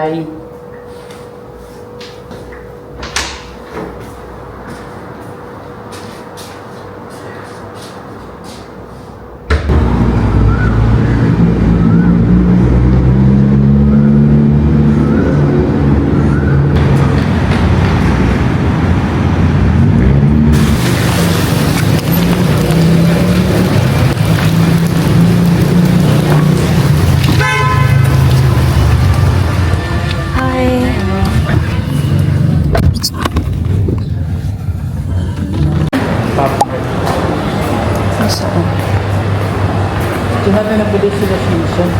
Bye. Ito natin na pwede sila season.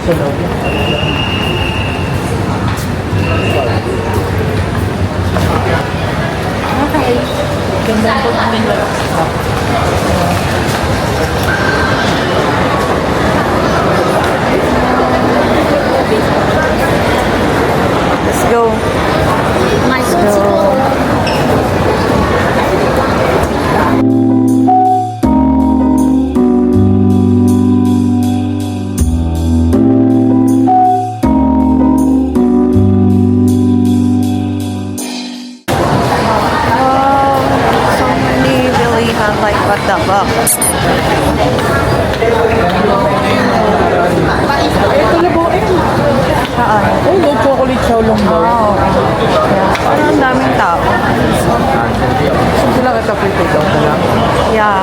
Sa loob. Okay. Ganda po namin lang. Let's go. Nice to like what the fuck? Saan? Oh, no chocolate chow long daw. Oh, parang ang daming tao. Saan sila kita prito daw na lang? Yeah.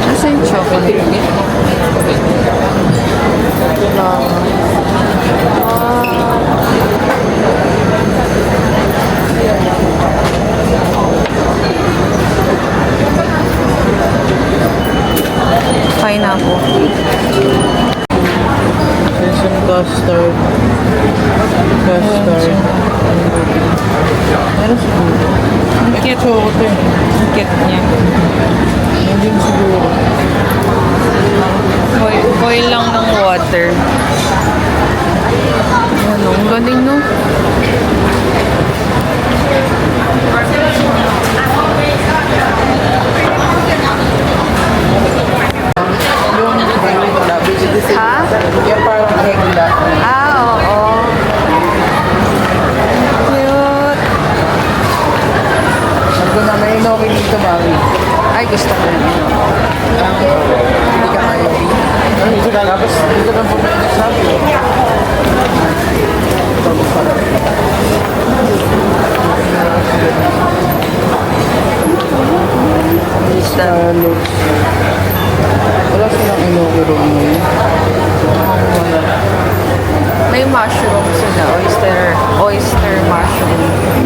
Asa yung chocolate? Pineapple. Sesame custard. Custard. Meron siguro. Ang cute. Chocolate. Ang cute niya. Hindi siguro. Boil lang ng water. Ano, ang galing no? Ha? Yan parang egg Ah, oo. Cute. Sabi ko na may inoki dito, mami. Ay, gusto ko yun. Hindi ka kayo. Dito ka tapos dito lang po may nagsabi. Starlux. Wala silang inoki room ngayon. May mushroom sila. Oyster mushroom.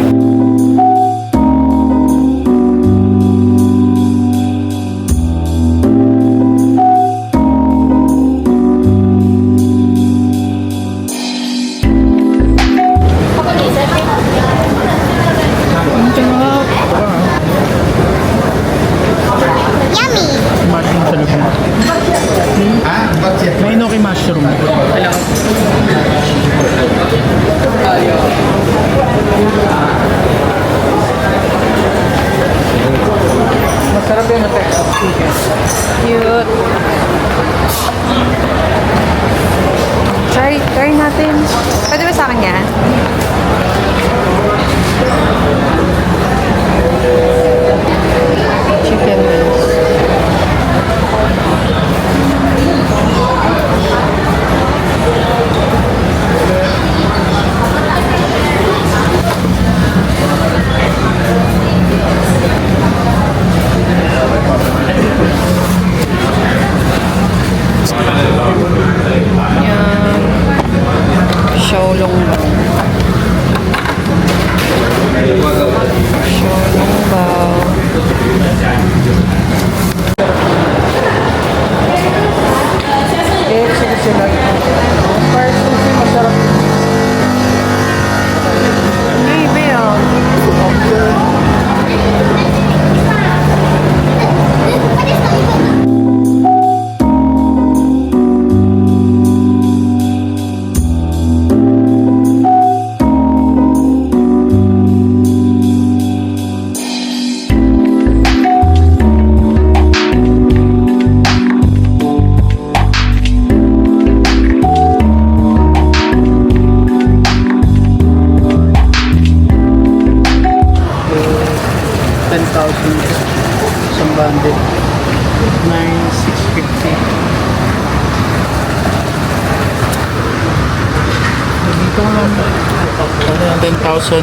Ano yung 10,000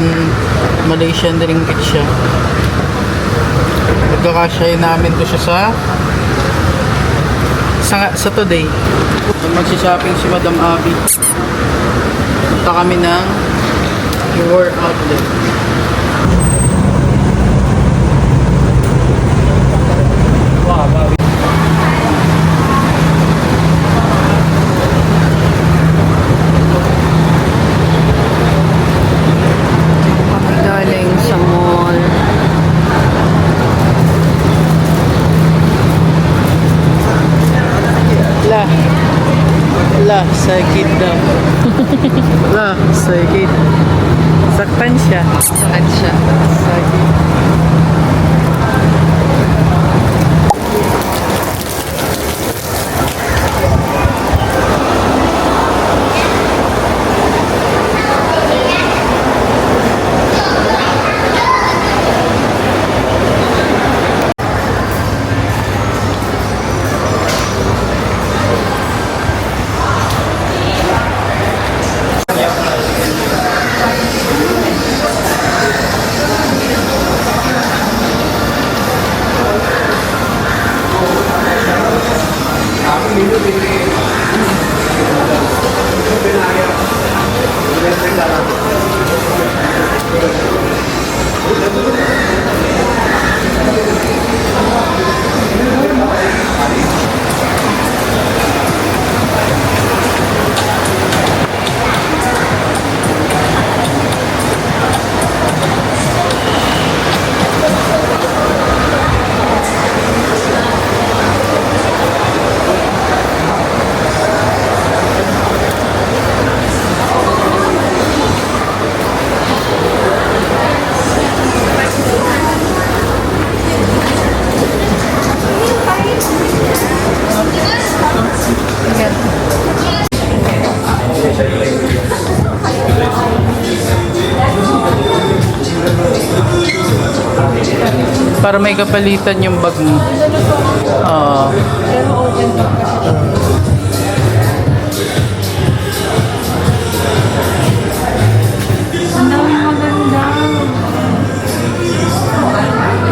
Malaysian ringgit siya. Pagkakasyahin namin to siya sa today. Magsishopping si Madam Abby. Punta kami ng War Outlet. Kami galing sa mall. Sakit daw. Sakit. Saktan siya. Sakit siya. Sakit. Para may kapalitan yung bag mo.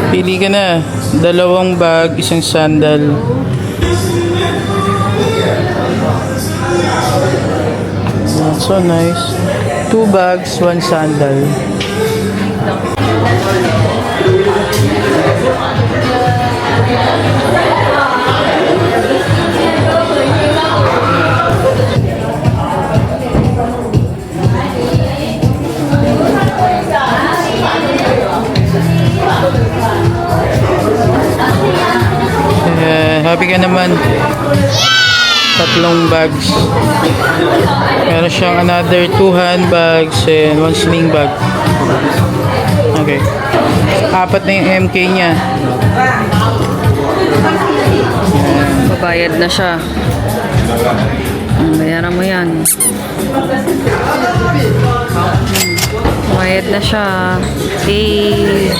Pili ka na. 2 bag, 1 sandal. So nice. 2 bags, 1 sandal. Happy ka naman. 3 bags. Meron siyang another 2 handbags and 1 sling bag. Okay. 4 na yung MK niya. Babayad na siya. Bayaran mo yan. Bayad na siya. Okay.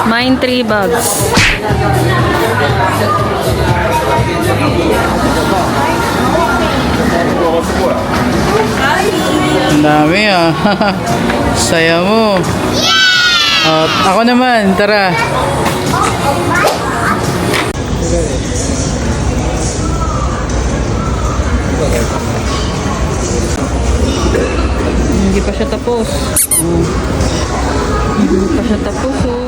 Mine 3 bags. Ang dami ah. Saya mo. Ako naman, tara. Hindi pa siya tapos. Hindi pa siya tapos, oh.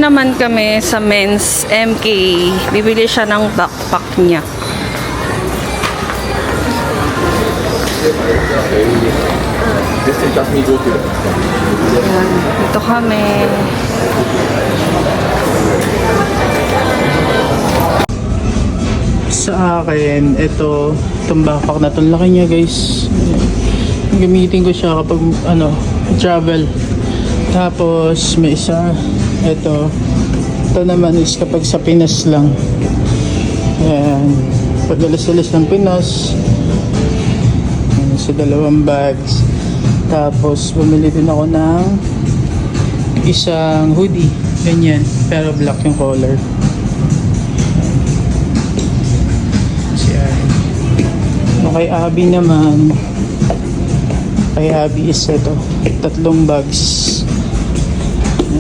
naman kami sa men's MK. Bibili siya ng backpack niya. Ayan, dito kami. Sa akin, itong backpack na itong laki niya guys. Gamitin ko siya kapag travel. Tapos may isa, ito naman is kapag sa Pinas lang. Ayan, pag-alas-alas ng Pinas. Ayan, sa dalawang bags. Tapos bumili din ako ng isang hoodie, ganyan, pero black yung color. Kay Abby naman, kay Abby is ito, 3 bags.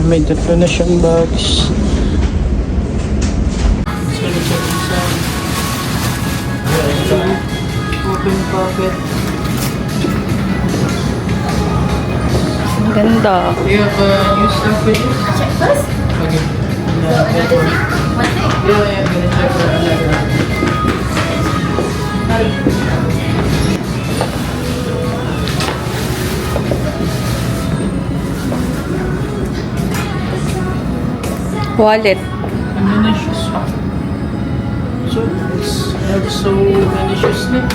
May 3 na siyang bags. Open pocket. Ang ganda. You have new stuff with this? Check first? Okay. Yeah, I'm gonna check for another. Wallet. Ano na shoes? So, I have so many shoes na.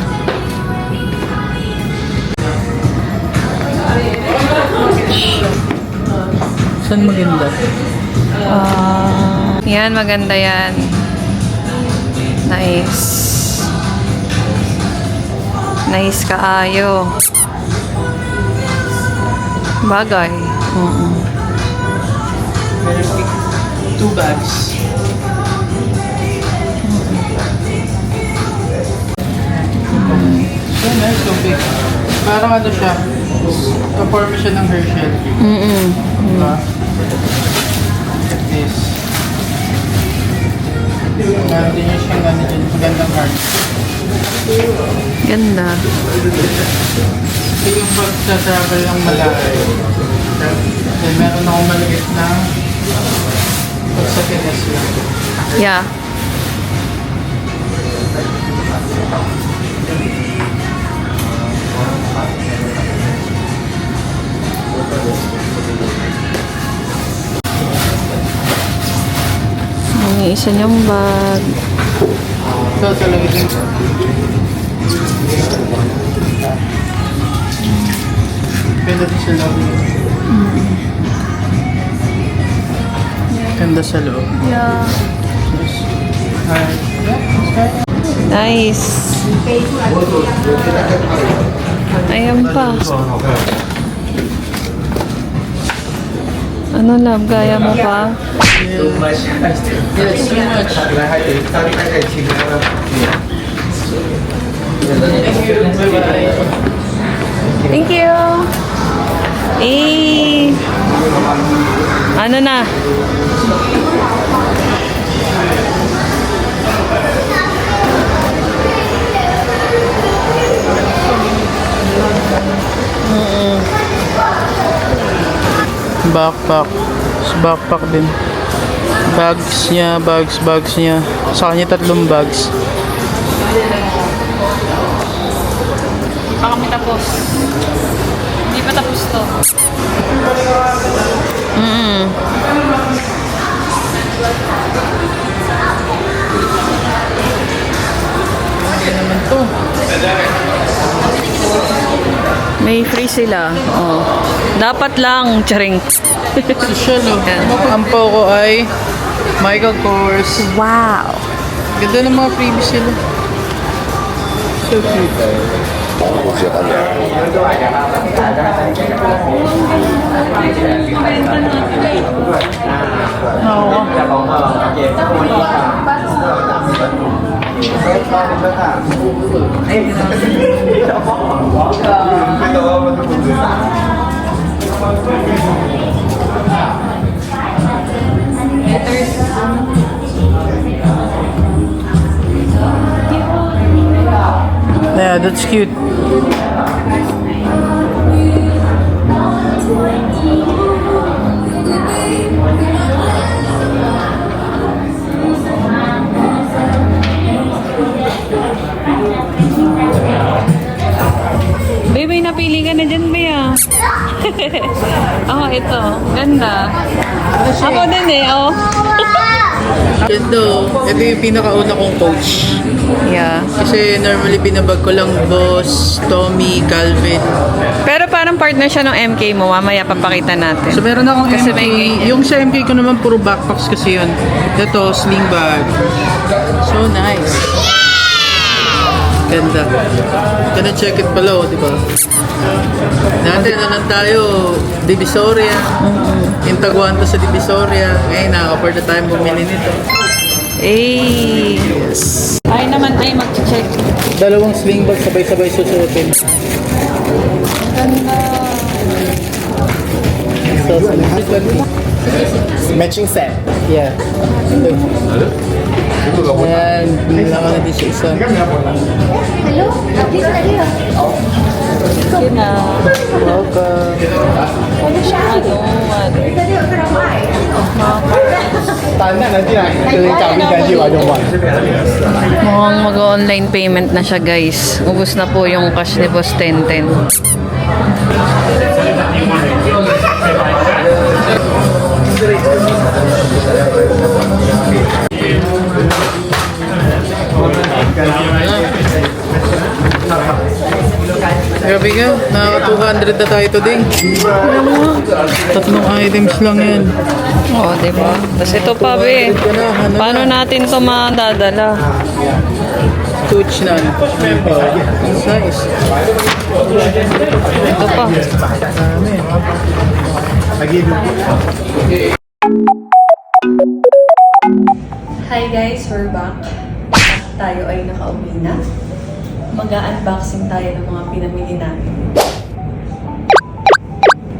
Saan maganda? Yan, maganda yan. Nice. Nice kaayo. Bagay. Very big. 2 bags. So nice, so big. Parang ano siya, ka-form siya ng Herschel. Diba? Like this. Meron din yung siyang ano dyan, magandang heart. Ganda. Ito yung pag sa travel ng malayo. Then meron akong maliit na pag sa Pinas lang. Yeah. Ang isa niyang bag. Ito talaga din. Ganda din sa loob. Ganda sa loob. Yeah. Alright. Nice. Ayan pa. Ano love, gaya mo pa? Yes, too much. Thank you. Bye-bye. Thank you. Eh. Ano na? Backpack. Backpack din. Bags niya. Sa kanya 3 bags. Pa kami tapos. Hindi pa tapos to. Ano naman to? May free sila. Oh. Dapat lang, charing. Social, oh. Ang po ko ay Michael Kors. Wow. Ganda ng mga freebies sila. So cute. Yeah, that's cute. Ako ito. Ganda. Ako din eh, oh. Ito yung pinakauna kong coach. Yeah. Kasi normally binabag ko lang Boss, Tommy, Calvin. Pero parang partner siya ng MK mo. Mamaya papakita natin. So meron akong Kasi MK. may- Yung sa MK ko naman puro backpacks kasi yun. Ito, sling bag. So nice. Ganda. Gonna check it pala, di ba? Dati naman tayo, Divisoria. Yung taguan to sa Divisoria. Ngayon, nakaka-afford na tayong bumili nito. Eh. Ay naman ay mag-check. Dalawang sling bag, sabay-sabay susuotin. So, matching set. Yeah. Ayan, binila ko na din siya isa. Yun na. Welcome. Ano siya? Mukhang mag-online payment na siya, guys. Ubus na po yung cash ni Boss 1010. Grabe ka, nakaka-200 na tayo today. Tatlong items lang yan. Oo, diba? Tapos ito pa, be. Paano natin ito madadala? Coach na. It's nice. Ito pa. Hi guys, we're back. Tayo ay nakauwi na. Mag-unboxing tayo ng mga pinamili natin.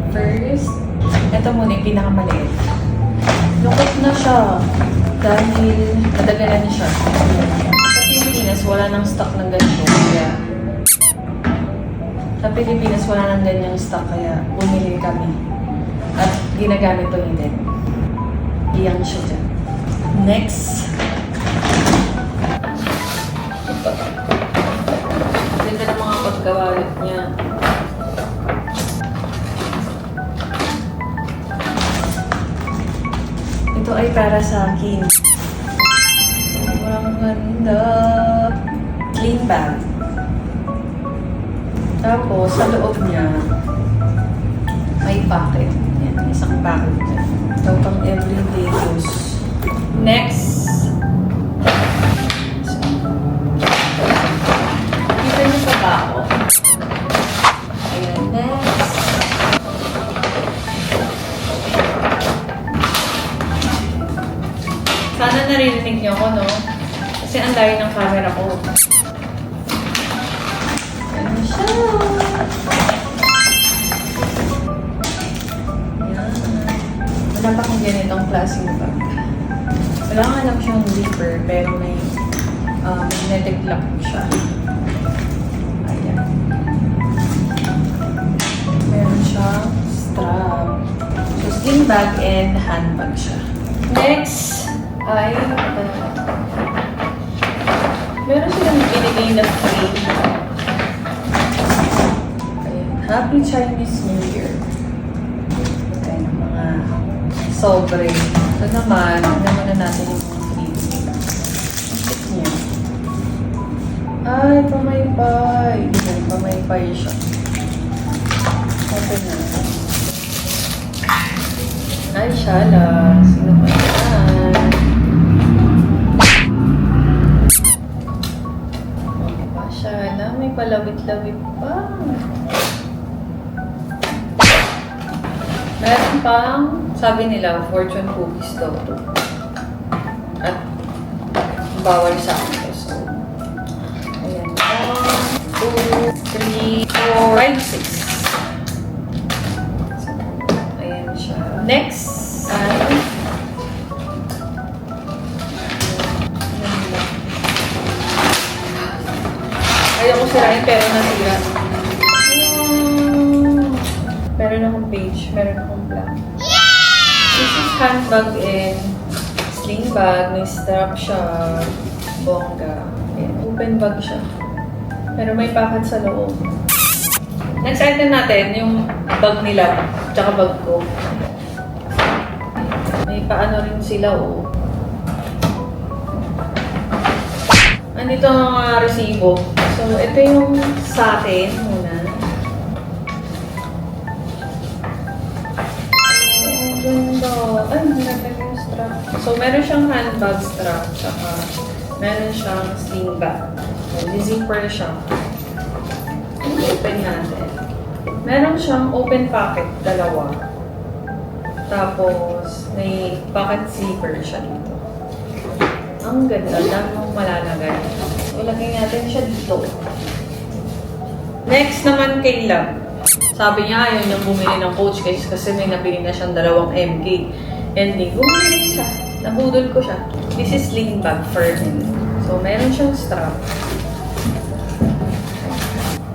First, ito muna yung pinakamaliit. Lukot na siya dahil nadagalan na siya. Sa Pilipinas, wala nang stock ng ganito. Kaya, sa Pilipinas, wala nang ganyang stock. Kaya, bumili kami. At ginagamit to din. Iyang siya dyan. Next, ganda ng mga pagkawalit niya. Ito ay para sa akin. Sobrang ganda. Clean bag. Tapos, sa loob niya, may pocket. Yan, isang pocket. Ito pang everyday use. Next. Kita niyo pa ba ako? Ayan, next. Sana naririnig niyo ako, no? Kasi ang layo ng camera ko. Ayan siya. Ayan. Wala pa akong ganitong klaseng bag. Wala nga lang siyang zipper, pero may magnetic lock siya. Ayan. Meron siyang strap. So, sling bag and handbag siya. Next ay meron silang binigay na free. Ayan. Happy Chinese New Year. Ayan, mga sobre. Ito naman, naman na natin yung free. Check niya. Ay, pamaypay. Ayan, pamaypay siya. Open na. Ay, shala. Sino ba yan? Shala, may palawit-lawit pa. Meron pang, sabi nila, fortune cookies daw to. At bawal sa akin to. So, ayan. 1, 2, 3, 4, 5, 6. So, ayan siya. Next ay ayaw ko sirain pero nasira. Meron akong page, meron akong plan. This is handbag and sling bag. May strap siya. Bongga. Ayan, open bag siya. Pero may packet sa loob. Next item natin, yung bag nila, tsaka bag ko. May paano rin sila, oh. Andito ang mga resibo. So, ito yung sa akin muna. Ang ganda. Ay, maganda yung strap. So, meron siyang handbag strap, tsaka meron siyang sling bag. So, zipper siya. Open natin. Meron siyang open pocket, dalawa. Tapos, may pocket zipper siya dito. Ang ganda, dami mong malalagay. So, lagay natin siya dito. Next naman kay Love. Sabi niya, ayaw niyang bumili ng Coach guys kasi may nabili na siyang 2 MK. And di, bumili rin siya. Nabudol ko siya. This is sling bag for him. So, meron siyang strap.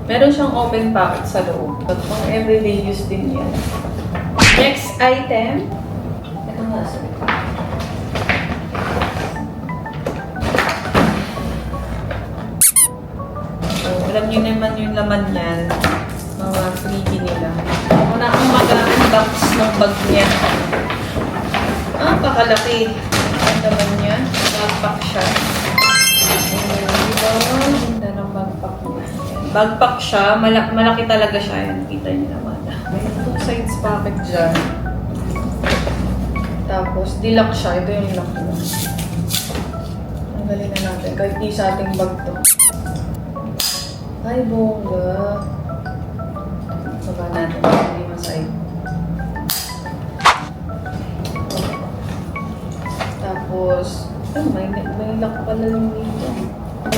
Meron siyang open pocket sa loob. But pang everyday use din yan. Next item. Ito nga sa alam niyo naman yung laman niyan. Mga freebie nila. Ako na ang mag-unbox ng bag niya. Ah, pakalaki. Ang laman niya. Backpack siya. Diba? Ganda ng backpack niya. Backpack siya. Malaki talaga siya. Yan, kita niyo naman. May 2 sides pocket dyan. Tapos, deluxe siya. Ito yung lock niya. Tanggalin na natin. Kahit di sa ating bag to. Ay, bongga. Saba natin. Hindi masay. Tapos, may lock pala yung dito.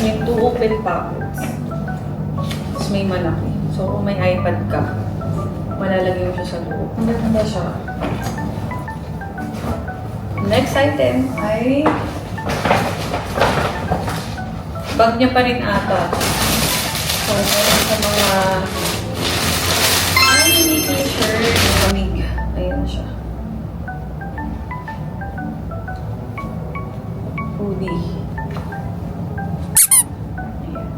May 2 open pockets. Tapos may malaki. So, kung may iPad ka, malalagay mo siya sa loob. Ang ganda siya. Next item ay bag niya pa rin ata. So, meron sa mga mini t-shirt, kamig. Ayan siya. Hoodie. Ayan.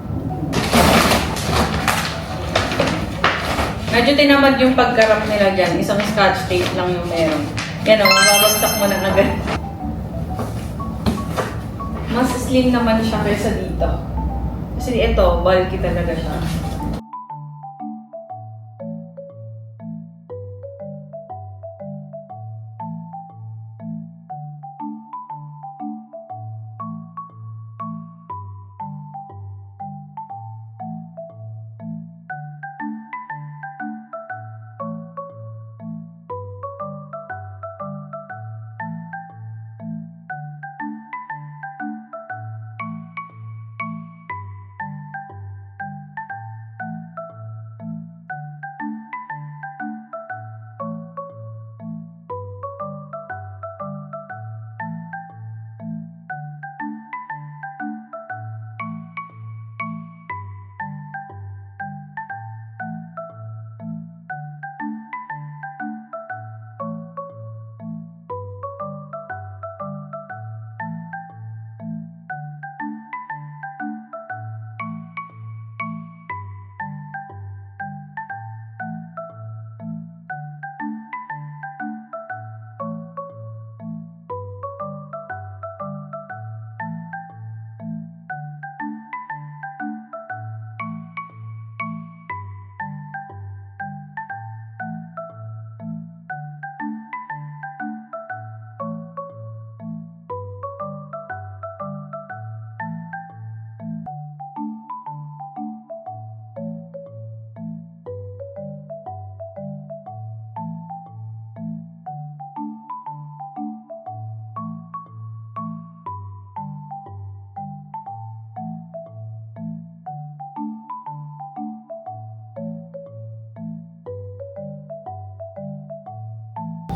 Medyo tinamad yung pagkarap nila dyan. Isang scotch tape lang yung meron. Yan o, mababagsak mo na agad. Mas slim naman siya kaysa dito. Kasi ito, bulky talaga siya.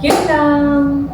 Yun lang!